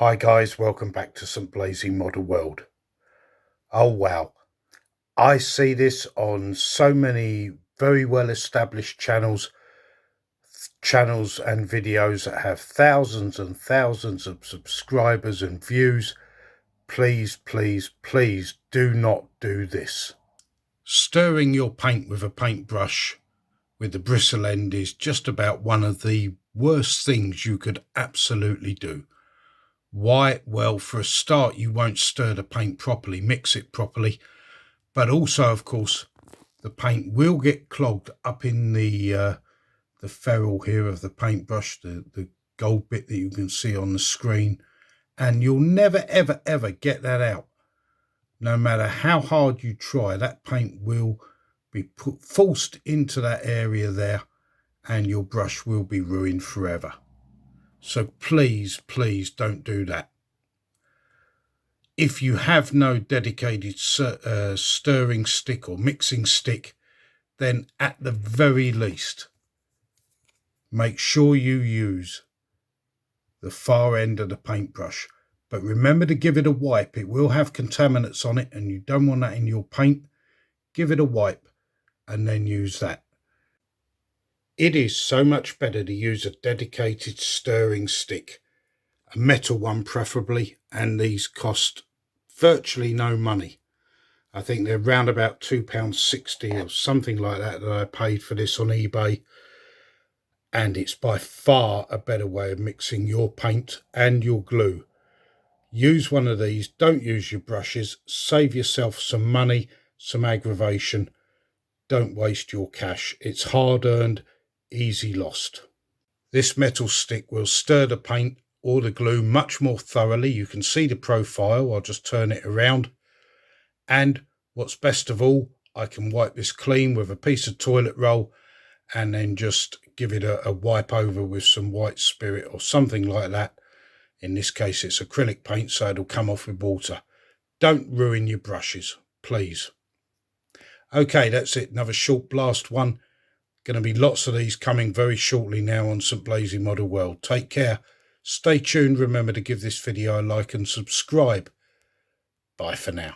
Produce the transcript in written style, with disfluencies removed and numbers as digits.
Hi guys, welcome back to St Blazey Model World. Oh wow, I see this on so many very well established channels and videos that have thousands and thousands of subscribers and views. Please, please, please do not do this. Stirring your paint with a paintbrush with the bristle end is just about one of the worst things you could absolutely do. Why? Well, for a start, you won't stir the paint properly, mix it properly, but also, of course, the paint will get clogged up in the ferrule here of the paintbrush, the gold bit that you can see on the screen, and you'll never, ever, ever get that out. No matter how hard you try, that paint will be forced into that area there, and your brush will be ruined forever. So please, please don't do that. If you have no dedicated stirring stick or mixing stick, then at the very least, make sure you use the far end of the paintbrush. But remember to give it a wipe. It will have contaminants on it and you don't want that in your paint. Give it a wipe and then use that. It is so much better to use a dedicated stirring stick, a metal one preferably, and these cost virtually no money. I think they're around about £2.60 or something like that I paid for this on eBay, and it's by far a better way of mixing your paint and your glue. Use one of these, don't use your brushes, save yourself some money, some aggravation. Don't waste your cash. It's hard earned, easy lost. This metal stick will stir the paint or the glue much more thoroughly. You can see the profile. I'll just turn it around. And what's best of all, I can wipe this clean with a piece of toilet roll and then just give it a wipe over with some white spirit or something like that. In this case, it's acrylic paint, so it'll come off with water. Don't ruin your brushes, please. Okay, that's it. Another short blast one. Going to be lots of these coming very shortly now on St Blazey Model World. Take care. Stay tuned. Remember to give this video a like and subscribe. Bye for now.